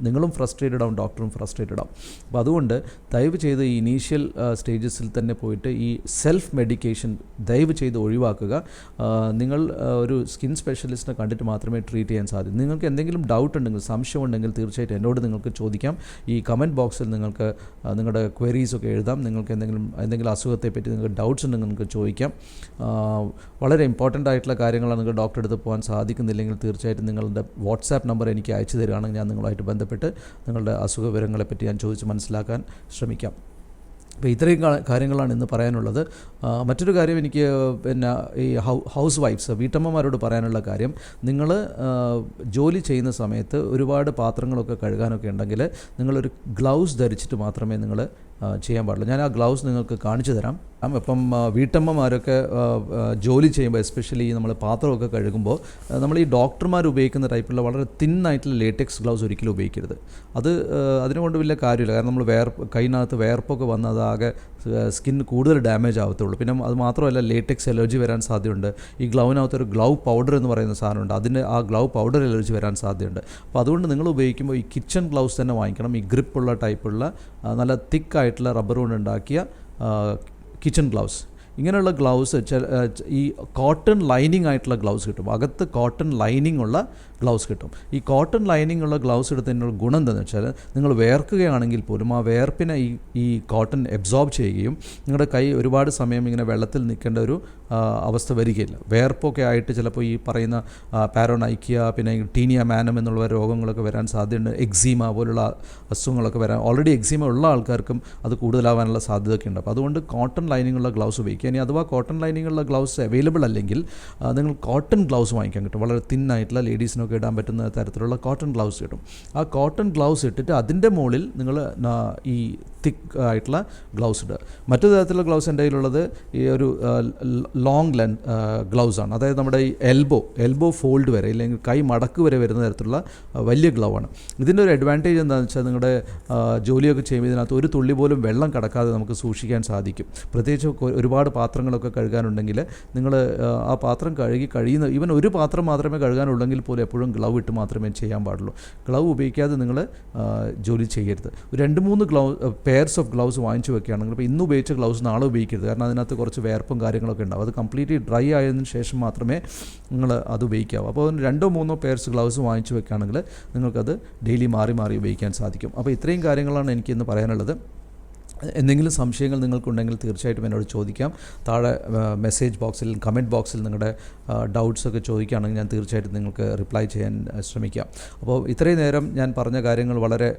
നിങ്ങളും ഫ്രസ്ട്രേറ്റഡ് ആവും, ഡോക്ടറും ഫ്രസ്ട്രേറ്റഡ് ആവും. അപ്പോൾ അതുകൊണ്ട് ദയവ് ചെയ്ത് ഈ ഇനീഷ്യൽ സ്റ്റേജസിൽ തന്നെ പോയിട്ട് ഈ സെൽഫ് മെഡിക്കേഷൻ ദയവ് ചെയ്ത് ഒഴിവാക്കുക. നിങ്ങൾ ഒരു സ്കിൻ സ്പെഷ്യലിസ്റ്റിനെ കണ്ടിട്ട് മാത്രമേ ട്രീറ്റ് ചെയ്യാൻ സാധിക്കൂ. നിങ്ങൾക്ക് എന്തെങ്കിലും ഡൗട്ട് ഉണ്ടെങ്കിൽ, സംശയമുണ്ടെങ്കിൽ തീർച്ചയായിട്ടും എന്നോട് നിങ്ങൾക്ക് ചോദിക്കാം. ഈ കമൻറ്റ് ബോക്സിൽ നിങ്ങൾക്ക് നിങ്ങളുടെ ക്വയറീസൊക്കെ എഴുതാം. നിങ്ങൾക്ക് എന്തെങ്കിലും അസുഖത്തെപ്പറ്റി നിങ്ങൾക്ക് ഡൗട്ട്സ് ഉണ്ടെങ്കിൽ നിങ്ങൾക്ക് ചോദിക്കാം. വളരെ ഇമ്പോർട്ടൻ്റ് ആയിട്ടുള്ള കാര്യങ്ങളാണ്. നിങ്ങൾക്ക് ഡോക്ടറെ അടുത്ത് പോകാൻ സാധിക്കുന്നില്ലെങ്കിൽ തീർച്ചയായിട്ടും നിങ്ങളുടെ വാട്സാപ്പ് നമ്പർ എനിക്ക് അയച്ചു തരികയാണെങ്കിൽ ഞാൻ നിങ്ങളുമായിട്ട് ബന്ധപ്പെട്ട് നിങ്ങളുടെ അസുഖ വിവരങ്ങളെപ്പറ്റി ഞാൻ ചോദിച്ച് മനസ്സിലാക്കാൻ ശ്രമിക്കാം. അപ്പോൾ ഇത്രയും കാര്യങ്ങളാണ് ഇന്ന് പറയാനുള്ളത്. മറ്റൊരു കാര്യം എനിക്ക് പിന്നെ ഈ ഹൗസ് വൈഫ്സ്, വീട്ടമ്മമാരോട് പറയാനുള്ള കാര്യം, നിങ്ങൾ ജോലി ചെയ്യുന്ന സമയത്ത് ഒരുപാട് പാത്രങ്ങളൊക്കെ കഴുകാനൊക്കെ ഉണ്ടെങ്കിൽ നിങ്ങളൊരു ഗ്ലൗസ് ധരിച്ചിട്ട് മാത്രമേ നിങ്ങൾ ചെയ്യാൻ പാടുള്ളൂ. ഞാൻ ആ ഗ്ലൗസ് നിങ്ങൾക്ക് കാണിച്ചു തരാം. ഇപ്പം വീട്ടമ്മമാരൊക്കെ ജോലി ചെയ്യുമ്പോൾ എസ്പെഷ്യലി നമ്മൾ പാത്രമൊക്കെ കഴുകുമ്പോൾ നമ്മൾ ഈ ഡോക്ടർമാർ ഉപയോഗിക്കുന്ന ടൈപ്പുള്ള വളരെ തിന്നായിട്ടുള്ള ലേറ്റക്സ് ഗ്ലൗസ് ഒരിക്കലും ഉപയോഗിക്കരുത്. അതിനുകൊണ്ട് വലിയ കാര്യമില്ല. കാരണം നമ്മൾ കൈനകത്ത് വേർപ്പൊക്കെ വന്ന് അതാകെ സ്കിൻ കൂടുതൽ ഡാമേജ് ആവത്തുള്ളൂ. പിന്നെ അത് മാത്രമല്ല ലേറ്റക്സ് അലർജി വരാൻ സാധ്യതയുണ്ട്. ഈ ഗ്ലൗവിനകത്തൊരു ഗ്ലൗ പൗഡർ എന്ന് പറയുന്ന സാധനമുണ്ട്. ആ ഗ്ലൗ പൗഡർ അലർജി വരാൻ സാധ്യതയുണ്ട്. അപ്പോൾ അതുകൊണ്ട് നിങ്ങൾ ഉപയോഗിക്കുമ്പോൾ ഈ കിച്ചൺ ഗ്ലൗസ് തന്നെ വാങ്ങിക്കണം. ഈ ഗ്രിപ്പുള്ള ടൈപ്പുള്ള നല്ല തിക്കായിട്ടുള്ള റബ്ബർ കൊണ്ട് ഉണ്ടാക്കിയ കിച്ചൺ ഗ്ലൗസ്. ഇങ്ങനെയുള്ള ഗ്ലൗസ് ഈ കോട്ടൺ ലൈനിങ് ആയിട്ടുള്ള ഗ്ലൗസ് കിട്ടും. അകത്ത് കോട്ടൺ ലൈനിങ് ഉള്ള ഗ്ലൗസ് കിട്ടും. ഈ കോട്ടൺ ലൈനിങ് ഉള്ള ഗ്ലൗസ് എടുത്തതിനുള്ള ഗുണം എന്താണെന്ന് വെച്ചാൽ, നിങ്ങൾ വേർക്കുകയാണെങ്കിൽ പോലും ആ വേർപ്പിനെ ഈ കോട്ടൺ എബ്സോർബ് ചെയ്യുകയും നിങ്ങളുടെ കൈ ഒരുപാട് സമയം ഇങ്ങനെ വെള്ളത്തിൽ നിൽക്കേണ്ട ഒരു അവസ്ഥ വരികയില്ല. വേർപ്പൊക്കെ ആയിട്ട് ചിലപ്പോൾ ഈ പറയുന്ന പാരോണൈക്കിയ, പിന്നെ ടീനിയ മാനം എന്നുള്ള രോഗങ്ങളൊക്കെ വരാൻ സാധ്യതയുണ്ട്. എക്സീമ പോലുള്ള അസുഖങ്ങളൊക്കെ വരാൻ, ഓൾറെഡി എക്സീമ ഉള്ള ആൾക്കാർക്കും അത് കൂടുതലാവാനുള്ള സാധ്യതയൊക്കെ ഉണ്ട്. അപ്പോൾ അതുകൊണ്ട് കോട്ടൺ ലൈനിങ് ഉള്ള ഗ്ലൗസ് ഉപയോഗിക്കുക. ഇനി അഥവാ കോട്ടൺ ലൈനിങ് ഉള്ള ഗ്ലൗസ് അവൈലബിൾ അല്ലെങ്കിൽ നിങ്ങൾ കോട്ടൺ ഗ്ലൗസ് വാങ്ങിക്കാൻ കിട്ടും. വളരെ തിന്നായിട്ടുള്ള ലേഡീസിനൊക്കെ ഇടാൻ പറ്റുന്ന തരത്തിലുള്ള കോട്ടൺ ഗ്ലൗസ് കിട്ടും. ആ കോട്ടൺ ഗ്ലൗസ് ഇട്ടിട്ട് അതിൻ്റെ മുകളിൽ നിങ്ങൾ ഈ തിക്ക് ആയിട്ടുള്ള ഗ്ലൗസ് ഇടുക. മറ്റൊരു തരത്തിലുള്ള ഗ്ലൗസ് എൻ്റെ കയ്യിലുള്ളത് ഈ ഒരു ലോങ് ഗ്ലൗസാണ്. അതായത് നമ്മുടെ ഈ എൽബോ ഫോൾഡ് വരെ, ഇല്ലെങ്കിൽ കൈ മടക്ക് വരെ വരുന്ന തരത്തിലുള്ള വലിയ ഗ്ലൗ ആണ്. ഇതിൻ്റെ ഒരു അഡ്വാൻറ്റേജ് എന്താണെന്ന് വെച്ചാൽ, നിങ്ങളുടെ ജോലിയൊക്കെ ചെയ്യുമ്പോൾ ഇതിനകത്ത് ഒരു തുള്ളി പോലും വെള്ളം കടക്കാതെ നമുക്ക് സൂക്ഷിക്കാൻ സാധിക്കും. പ്രത്യേകിച്ച് ഒരുപാട് പാത്രങ്ങളൊക്കെ കഴുകാനുണ്ടെങ്കിൽ നിങ്ങൾ ആ പാത്രം കഴിയുന്ന ഈവൻ ഒരു പാത്രം മാത്രമേ കഴുകാനുള്ളെങ്കിൽ പോലും എപ്പോഴും ഗ്ലൗ ഇട്ട് മാത്രമേ ചെയ്യാൻ പാടുള്ളൂ. ഗ്ലൗ ഉപയോഗിക്കാതെ നിങ്ങൾ ജോലി ചെയ്യരുത്. 2-3 പെയർസ് ഓഫ് ഗ്ലൗസ് വാങ്ങിച്ചു വെക്കുകയാണെങ്കിൽ ഇപ്പോൾ ഇന്ന് ഉപയോഗിച്ച ഗ്ലൗസ് നാളെ ഉപയോഗിക്കരുത്. കാരണം അതിനകത്ത് കുറച്ച് വേർപ്പും കാര്യങ്ങളൊക്കെ ഉണ്ടാവും. അത് കംപ്ലീറ്റ്ലി ഡ്രൈ ആയതിനു ശേഷം മാത്രമേ നിങ്ങൾ അത് ഉപയോഗിക്കാവൂ. അപ്പോൾ 2-3 പെയർസ് ഗ്ലൗസ് വാങ്ങിച്ചു വെക്കുകയാണെങ്കിൽ നിങ്ങൾക്കത് ഡെയിലി മാറി മാറി ഉപയോഗിക്കാൻ സാധിക്കും. അപ്പോൾ ഇത്രയും കാര്യങ്ങളാണ് എനിക്കിന്ന് പറയാനുള്ളത്. എന്തെങ്കിലും സംശയങ്ങൾ നിങ്ങൾക്കുണ്ടെങ്കിൽ തീർച്ചയായിട്ടും എന്നോട് ചോദിക്കാം. താഴെ മെസ്സേജ് ബോക്സിൽ, കമൻറ്റ് ബോക്സിൽ നിങ്ങളുടെ ഡൗട്ട്സൊക്കെ ചോദിക്കുകയാണെങ്കിൽ ഞാൻ തീർച്ചയായിട്ടും നിങ്ങൾക്ക് റിപ്ലൈ ചെയ്യാൻ ശ്രമിക്കാം. അപ്പോൾ ഇത്രയും നേരം ഞാൻ പറഞ്ഞ കാര്യങ്ങൾ വളരെ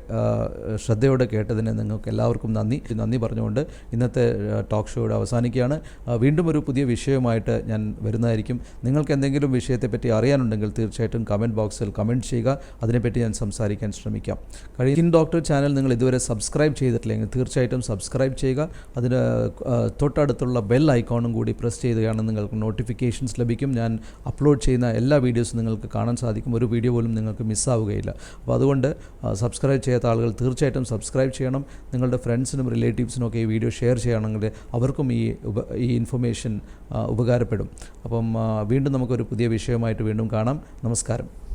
ശ്രദ്ധയോടെ കേട്ടതിന് നിങ്ങൾക്ക് എല്ലാവർക്കും നന്ദി പറഞ്ഞുകൊണ്ട് ഇന്നത്തെ ടോക്ക് ഷോയുടെ അവസാനിക്കുകയാണ്. വീണ്ടും ഒരു പുതിയ വിഷയവുമായിട്ട് ഞാൻ വരുന്നതായിരിക്കും. നിങ്ങൾക്ക് എന്തെങ്കിലും വിഷയത്തെപ്പറ്റി അറിയാനുണ്ടെങ്കിൽ തീർച്ചയായിട്ടും കമൻറ്റ് ബോക്സിൽ കമൻറ്റ് ചെയ്യുക. അതിനെപ്പറ്റി ഞാൻ സംസാരിക്കാൻ ശ്രമിക്കാം. സ്കിൻ ഡോക്ടർ ചാനൽ നിങ്ങൾ ഇതുവരെ സബ്സ്ക്രൈബ് ചെയ്തിട്ടില്ലെങ്കിൽ തീർച്ചയായിട്ടും സബ്സ്ക്രൈബ് ചെയ്യുക. അതിന് തൊട്ടടുത്തുള്ള ബെൽ ഐക്കോണും കൂടി പ്രസ് ചെയ്യുകയാണെങ്കിൽ നിങ്ങൾക്ക് നോട്ടിഫിക്കേഷൻസ് ലഭിക്കും. ഞാൻ അപ്ലോഡ് ചെയ്യുന്ന എല്ലാ വീഡിയോസും നിങ്ങൾക്ക് കാണാൻ സാധിക്കും. ഒരു വീഡിയോ പോലും നിങ്ങൾക്ക് മിസ്സാവുകയില്ല. അപ്പോൾ അതുകൊണ്ട് സബ്സ്ക്രൈബ് ചെയ്യാത്ത ആളുകൾ തീർച്ചയായിട്ടും സബ്സ്ക്രൈബ് ചെയ്യണം. നിങ്ങളുടെ ഫ്രണ്ട്സിനും റിലേറ്റീവ്സിനും ഒക്കെ ഈ വീഡിയോ ഷെയർ ചെയ്യുകയാണെങ്കിൽ അവർക്കും ഈ ഇൻഫർമേഷൻ ഉപകാരപ്പെടും. അപ്പം വീണ്ടും നമുക്കൊരു പുതിയ വിഷയമായിട്ട് വീണ്ടും കാണാം. നമസ്കാരം.